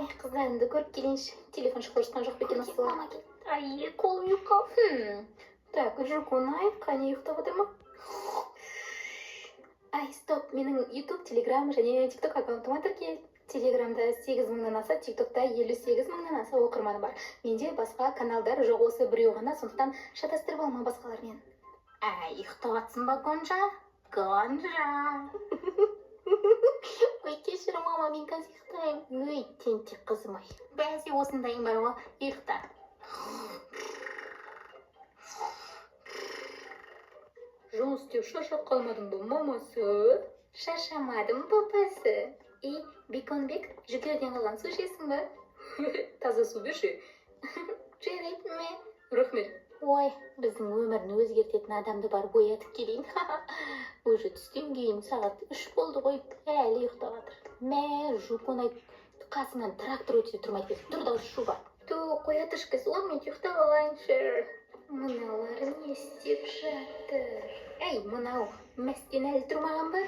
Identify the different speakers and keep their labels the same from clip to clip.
Speaker 1: Ой, қыздарымды көріп келейінші. Телефон шықпай жатқан жоқ па екен осы? Мама кел. Ай, қолым ұйықтап. Так, Жукунай, қане ұйықтап отыр ма? Ай, стоп, менің YouTube, Telegram және TikTok аккаунтыма тіркел. Телеграмда 8 мыңнан аса, TikTokта 58 мыңнан аса оқырманы бар. Менде басқа каналдар жоқ, осы біреу ғана, сондықтан шатастырып алма басқалармен. Ай, ұйықтап жатсың ба, Гонжа? Гонжа. Ой, кешір, мама, мен қазір ұйықтаймын. Ой, тентек қызым ай. Бәсе осындайың бар ғой, ұйықта. Жұмыс істеу шаршап қалмадың ба, мамасы? Шаршамадым, папасы. Беконбек, жүгерден қалған су ішесің ба? Таза су берші. Жарайды ме? Рахмет. Ой, біздің өмірін өзгертетін адамды бар оятып келейін. Уже түстен кейін сағат 3 болды ғой, әлі ұйықтап жатыр. Мә, Жукунай, қасынан трактор өтсе тұрмайды. Тұр да шу бар. Қоя тұшқыз, 10 минут ұйықтап алайыншы. Мыналары не істеп жатыр? Әй, мынау, мәстен әлі тұрмаған ба?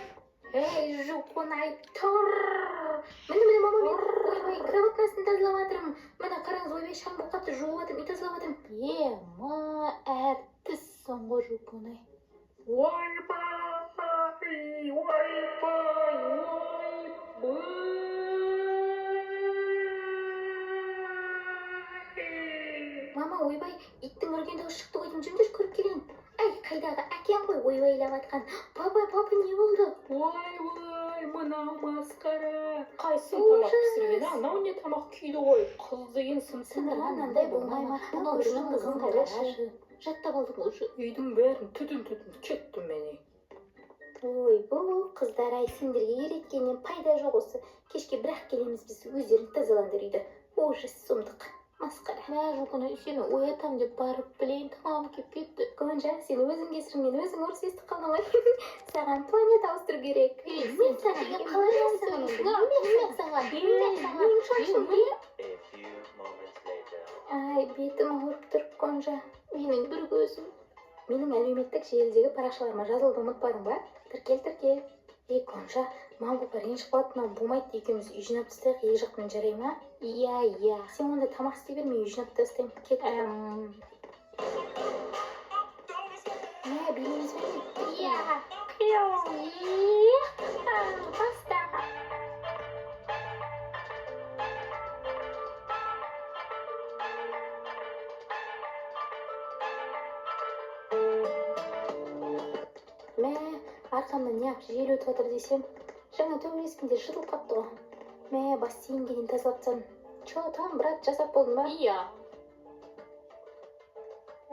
Speaker 1: Әй, Жукунай, тұр! Міне, мама, мен ойбай, кроваттың астын тазалап жатырмын. Мына қараңыз, ойбай, шаң болып қапты, жуып жатырмын, үй тазалап жатырмын. Ма, әртіссің ғой, Жукунай. Ойбай, ойбай, Мама, ойбай, иттің үрген дауыс шықты ғой, жүндір көріп келейін. Әй, қайдағы әкем ғой ойбайлап атқан. Папа, не болды? Ойбай, мынау масқара. Қайсын тамақ пісірген, анау не тамақ күйді ғой. Қыз деген сындырған андай болмай ма? Мынау үрген қызын қарашы. Жаттап алдың уже. Үйдің бәрін түтін кеттім мен. Ой, бұл қыздар ай сендерге ереткеннен пайда жоқ осы. Кешке бірақ келеміз біз өздерін тазаландар үйді. Уже сұмдық. Масқара. Мә, Жукунай, сені оятам деп барып білейін, тамам кеп кетті. Гонжа, сен өзің кесіріңнен өзің орыс естіп қалдың ғой. Саған планета ауыстыру керек. Мен саған қалай Ай, бетім ауырып тұр, Гонжа. Менің бір көзім. Менің әлеуметтік желідегі парақшаларыма жазылды, ұмытпадың ба? Тіркел. Гонжа, мамбу ренжіп қалады, мынау болмайды, екеуміз үй жинап тастайық, ек жақтан жарай ма? Иә. Сен онда тамақ істей бер, мен үй жинап тастаймын. Кет. Мә, билейміз бе? Иә. Баста. Мә, арқамда неғып жел өтіп жатыр десем, жаңа төбелескенде жырылып қапты ғой. Мә, бассейнге дейін тазалапсан. Там, брат, жасап болдың ба? Иә.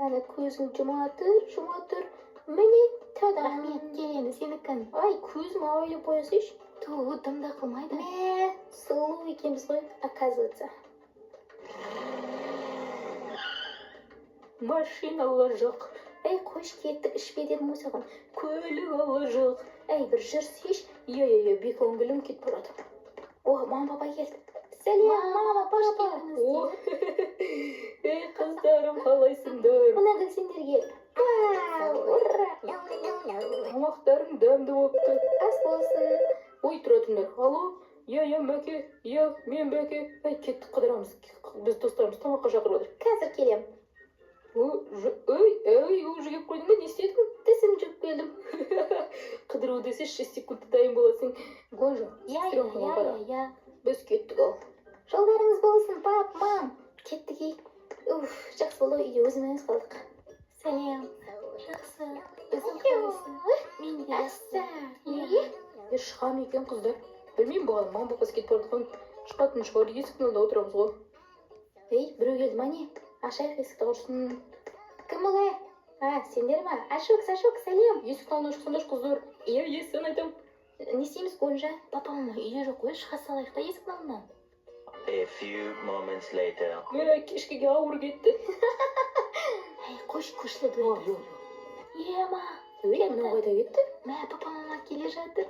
Speaker 1: Әні көзің жұма тұр. Міне, рахмет, келені сенікін. Ай, көзім ауайлы боясыш. Дымда қылмайды. Мә, сұлу екенбіз ғой, оказывается. Машиналар жоқ. Әй, қойш кеттік, ішпе дедім ғой саған. Көлік алы жоқ. Әй, бір жүрсеш, беконгілім кет бұрады. О, мама, папа келді. Сәлем, мама, папа. Ей, қыздарым, қалайсыңдар? Мына гүл сендерге. Тамақтарың дәмді болыпты. Ас болсын. Ой, тұратындар. Алло? Я, Мәке. Я, мен Бәке. Әй, кеттік қыдырамыз. Біз достарымыз тамаққа шақырып отыр. Қазір келем. Ой, уже кеп қойдың ба, не істедің? Тісім жүк келдім. Қыдыру десе 6 секундта дайын боласың. Гонжа, стрёмға қара. Біз кеттік ал. Жолдарыңыз болсын, пап, мам. Кеттік ей. Жақсы болды, үйде өзіміз қалдық. Сәлем. Жақсы. Өзің қалайсың? Мен де жақсы. Шығам екен қыздар. Білмеймін бұған, мам папасы кетіп бардыққан. Шығатын шығар, есіктің алдында отырамыз ғой. Ей, біреу келді ма не? Ашайық есікті құрсын. Кім олай? Сендер ма? Ашок, сәлем. Есікті алдына шықсаңдар қыздар. Иә, сен айтам. Не істейміз, Гонжа? Папа, мама үйде жоқ қой, шыға салайық та есіктің алдынан.
Speaker 2: A few moments later.
Speaker 1: Кешкеге ауыр кетті. Әй, көшіледі өйді. Ема, мынау қайда кетті? Мә, папа, мама келе жатыр.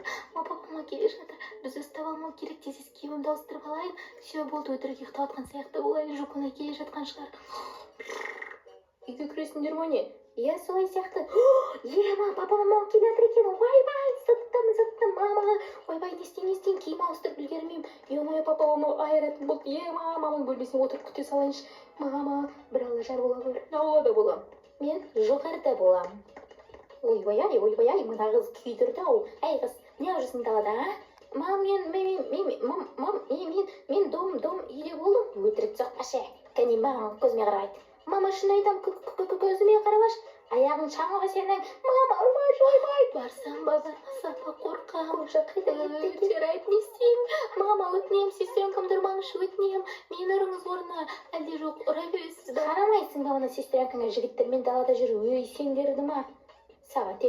Speaker 1: Біз ұстап алмау керек, тез киімімді ауыстырып алайын. Все болды, өтірік ұйықтап атқан сияқты болайын. Жукунай келе жатқан шығар. Үйге кіресіңдер ма не? Иә, солай сияқты. Ема, папа, мама келе жатыр екен. Ойбай, сытты. заттым, мама. Ойбай, не істейін, киім ауыстырып үлгермеймін. Ё-моё, папа оны айыратын болды. Маманың бөлмесіне отырып күте салайыншы. Мама, бір алла жар бола гөр. Аулада болам. Мен жоғарыда болам. Ойбай, мына қыз күйдірді-ау. Әй қыз, не жүрсің далада, а? Мам, мен дом үйде болдым. Өтірік соқпашы. Кәне маған көзіме қарайды. Мама, шын айтам, көзіме қарабаш. Аяғың шаңға сенің. Мама, ойбай. Барсам ба, бармасам ба, қорқам. Қожа қайда кетті. Жарайды, не істеймін? Мама, өтінем, сестренкам тұрмаңызшы, өтінем. Мені ұрыңыз орнына. Әлде жоқ, ұра бересіз ба? Қарамайсың ба ана сестренкаңа, жігіттермен далада жүр. Өй, сендерді ма? Саған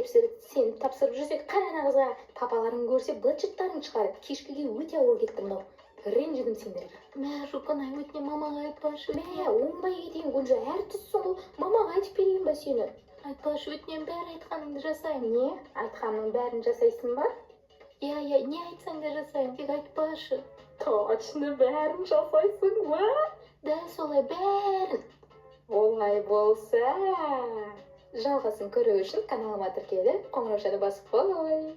Speaker 1: сен тапсырып жүрсек, қарана қызға. Папаларың көрсе, быт-жыттарың шығарады. Кешкіге өте ауыр кетті мынау. Ренжідім сендерге. Мә, Жуканай, өтіне мамаға айтпашы. Мә, оңбай кетейін, Гүлжа, әртіссің ол. Мамаға айтып берейін ба сені? Айтпашы, өтінен бәрі айтқаныңды жасайын. Не? Айтқанның бәрін жасайсың ба? Я, не айтсаң да жасайын, тек айтпашы. Точно бәрін жасайсың ба? Да, солай бәрін. Олай болса... Жалғасын көру үшін каналыма тіркеліп, қоңыраушаны басып қой.